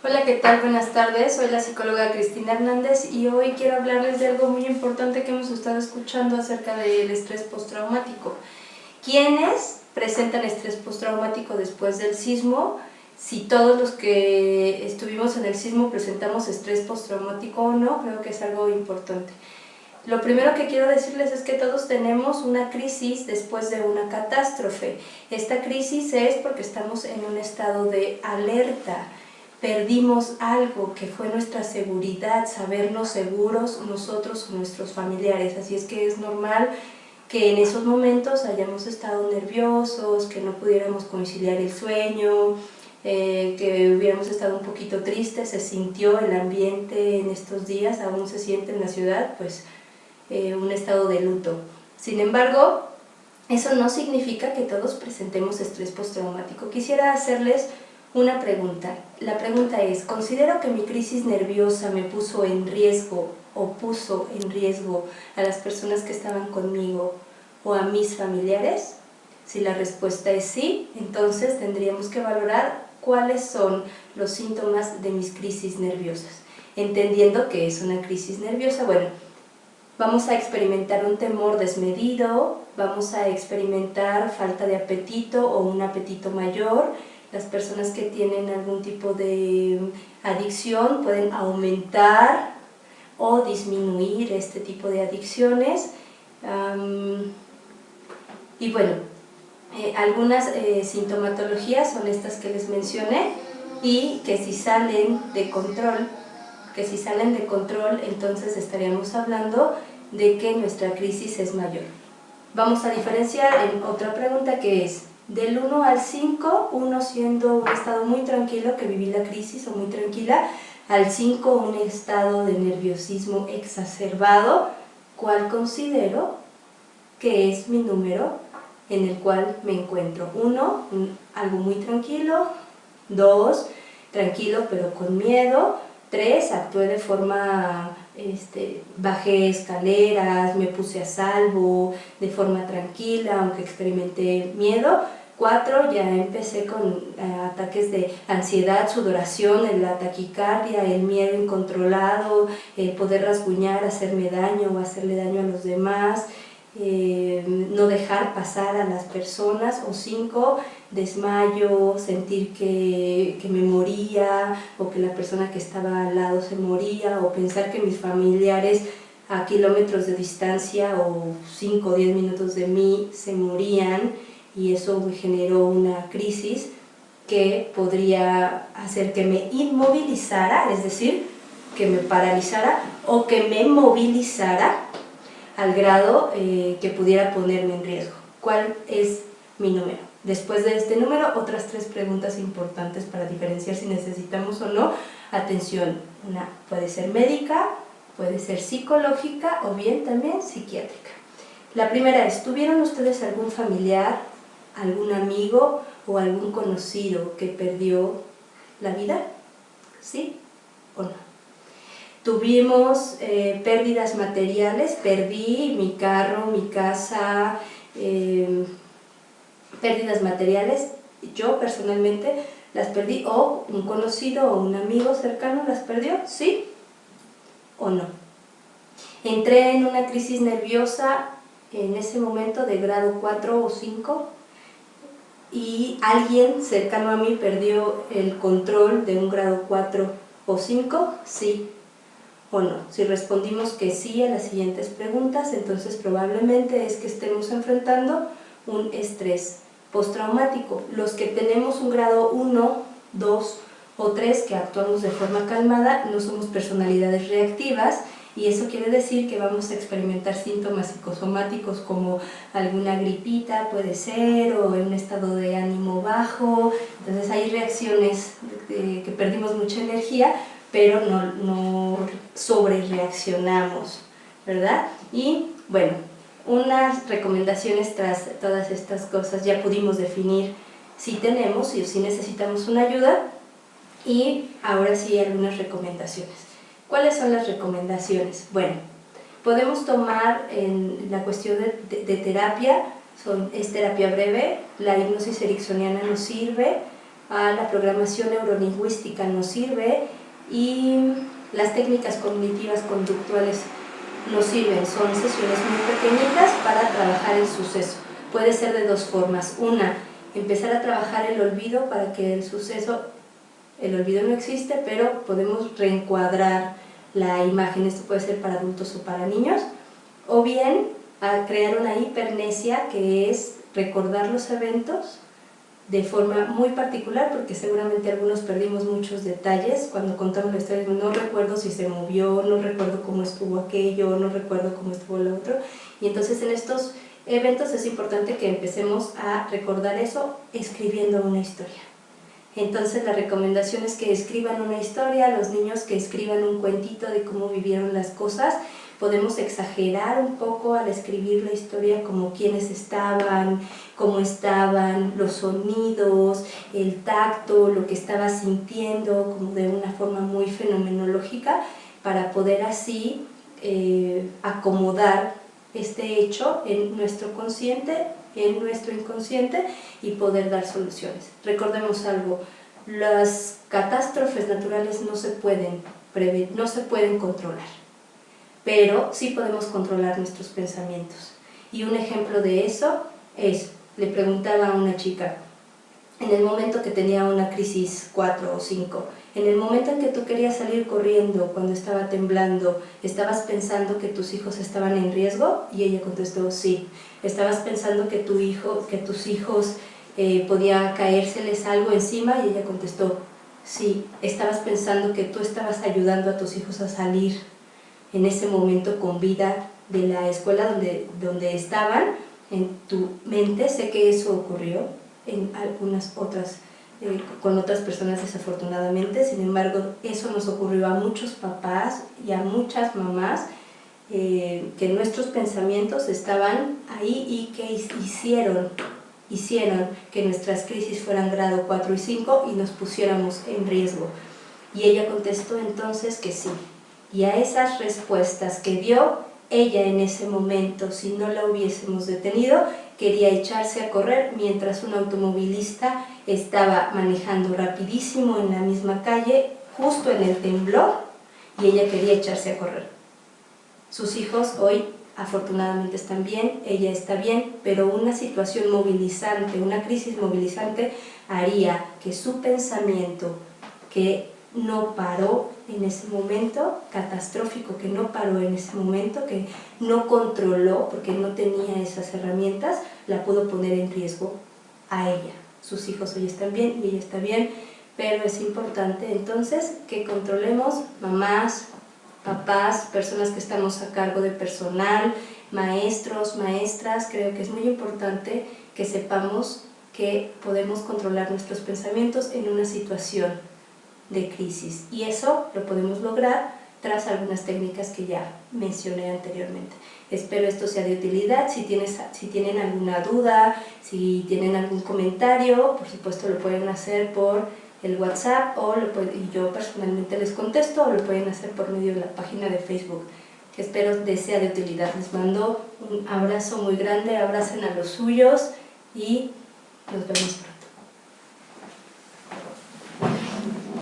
Hola, ¿qué tal? Buenas tardes, soy la psicóloga Cristina Hernández y hoy quiero hablarles de algo muy importante que hemos estado escuchando acerca del estrés postraumático. ¿Quiénes presentan estrés postraumático después del sismo? Si todos los que estuvimos en el sismo presentamos estrés postraumático o no, creo que es algo importante. Lo primero que quiero decirles es que todos tenemos una crisis después de una catástrofe. Esta crisis es porque estamos en un estado de alerta. Perdimos algo que fue nuestra seguridad, sabernos seguros nosotros o nuestros familiares, así es que es normal que en esos momentos hayamos estado nerviosos, que no pudiéramos conciliar el sueño, que hubiéramos estado un poquito tristes, se sintió el ambiente en estos días, aún se siente en la ciudad, pues un estado de luto. Sin embargo, eso no significa que todos presentemos estrés postraumático. Quisiera hacerles una pregunta. La pregunta es, ¿considero que mi crisis nerviosa me puso en riesgo o puso en riesgo a las personas que estaban conmigo o a mis familiares? Si la respuesta es sí, entonces tendríamos que valorar cuáles son los síntomas de mis crisis nerviosas. Entendiendo que es una crisis nerviosa, bueno, vamos a experimentar un temor desmedido, vamos a experimentar falta de apetito o un apetito mayor. Las personas que tienen algún tipo de adicción pueden aumentar o disminuir este tipo de adicciones. Y bueno, algunas sintomatologías son estas que les mencioné y que si salen de control, entonces estaríamos hablando de que nuestra crisis es mayor. Vamos a diferenciar en otra pregunta que es, del 1 al 5, 1 siendo un estado muy tranquilo, que viví la crisis o muy tranquila, al 5 un estado de nerviosismo exacerbado, ¿cuál considero que es mi número en el cual me encuentro? 1, algo muy tranquilo. 2, tranquilo pero con miedo. 3, actué de forma, bajé escaleras, me puse a salvo, de forma tranquila, aunque experimenté miedo. 4, ya empecé con ataques de ansiedad, sudoración, la taquicardia, el miedo incontrolado, el poder rasguñar, hacerme daño o hacerle daño a los demás, no dejar pasar a las personas. O 5, desmayo, sentir que me moría o que la persona que estaba al lado se moría, o pensar que mis familiares a kilómetros de distancia o 5 o 10 minutos de mí se morían, y eso me generó una crisis que podría hacer que me inmovilizara, es decir, que me paralizara o que me movilizara al grado que pudiera ponerme en riesgo. ¿Cuál es mi número? Después de este número, otras 3 preguntas importantes para diferenciar si necesitamos o no atención. Una puede ser médica, puede ser psicológica o bien también psiquiátrica. La primera es, ¿tuvieron ustedes algún familiar, algún amigo o algún conocido que perdió la vida? ¿Sí o no? Tuvimos pérdidas materiales, perdí mi carro, mi casa, pérdidas materiales, yo personalmente las perdí, o un conocido o un amigo cercano las perdió, ¿sí o no? Entré en una crisis nerviosa en ese momento de grado 4 o 5 y alguien cercano a mí perdió el control de un grado 4 o 5, ¿sí o no? Si respondimos que sí a las siguientes preguntas, entonces probablemente es que estemos enfrentando un estrés postraumático. Los que tenemos un grado 1, 2 o 3 que actuamos de forma calmada no somos personalidades reactivas, y eso quiere decir que vamos a experimentar síntomas psicosomáticos como alguna gripita puede ser, o un estado de ánimo bajo. Entonces hay reacciones que perdimos mucha energía, pero no sobrereaccionamos, ¿verdad? Y bueno, unas recomendaciones tras todas estas cosas. Ya pudimos definir si tenemos y si necesitamos una ayuda, y ahora sí algunas recomendaciones. ¿Cuáles son las recomendaciones? Bueno, podemos tomar en la cuestión de terapia, es terapia breve, la hipnosis ericksoniana nos sirve, a la programación neurolingüística nos sirve y las técnicas cognitivas conductuales nos sirven. Son sesiones muy pequeñitas para trabajar el suceso. Puede ser de dos formas. Una, empezar a trabajar el olvido para que el olvido no existe, pero podemos reencuadrar la imagen. Esto puede ser para adultos o para niños. O bien, a crear una hipermnesia, que es recordar los eventos de forma muy particular, porque seguramente algunos perdimos muchos detalles cuando contamos la historia. No recuerdo si se movió, no recuerdo cómo estuvo aquello, no recuerdo cómo estuvo lo otro. Y entonces en estos eventos es importante que empecemos a recordar eso escribiendo una historia. Entonces la recomendación es que escriban una historia, los niños que escriban un cuentito de cómo vivieron las cosas. Podemos exagerar un poco al escribir la historia, como quiénes estaban, cómo estaban, los sonidos, el tacto, lo que estaba sintiendo, como de una forma muy fenomenológica, para poder así acomodar este hecho en nuestro consciente, en nuestro inconsciente, y poder dar soluciones. Recordemos algo, las catástrofes naturales no se pueden prever, no se pueden controlar, pero sí podemos controlar nuestros pensamientos. Y un ejemplo de eso es, le preguntaba a una chica, en el momento que tenía una crisis 4 o 5, en el momento en que tú querías salir corriendo cuando estaba temblando, ¿estabas pensando que tus hijos estaban en riesgo? Y ella contestó, sí. ¿Estabas pensando que tus hijos podía caérseles algo encima? Y ella contestó, sí. ¿Estabas pensando que tú estabas ayudando a tus hijos a salir en ese momento con vida de la escuela donde estaban? En tu mente, sé que eso ocurrió en algunas otras, con otras personas desafortunadamente. Sin embargo, eso nos ocurrió a muchos papás y a muchas mamás, que nuestros pensamientos estaban ahí y que hicieron que nuestras crisis fueran grado 4 y 5 y nos pusiéramos en riesgo. Y ella contestó entonces que sí. Y a esas respuestas que dio ella en ese momento, si no la hubiésemos detenido, quería echarse a correr mientras un automovilista estaba manejando rapidísimo en la misma calle, justo en el temblor, y ella quería echarse a correr. Sus hijos hoy afortunadamente están bien, ella está bien, pero una situación movilizante, una crisis movilizante haría que su pensamiento, que no paró en ese momento, catastrófico, que no paró en ese momento, que no controló porque no tenía esas herramientas, la pudo poner en riesgo a ella. Sus hijos hoy están bien y ella está bien, pero es importante entonces que controlemos, mamás, papás, personas que estamos a cargo de personal, maestros, maestras. Creo que es muy importante que sepamos que podemos controlar nuestros pensamientos en una situación de crisis, y eso lo podemos lograr tras algunas técnicas que ya mencioné anteriormente. Espero esto sea de utilidad. Si tienen alguna duda, si tienen algún comentario, por supuesto lo pueden hacer por el WhatsApp, y yo personalmente les contesto, o lo pueden hacer por medio de la página de Facebook, que espero les sea de utilidad. Les mando un abrazo muy grande, abracen a los suyos y nos vemos.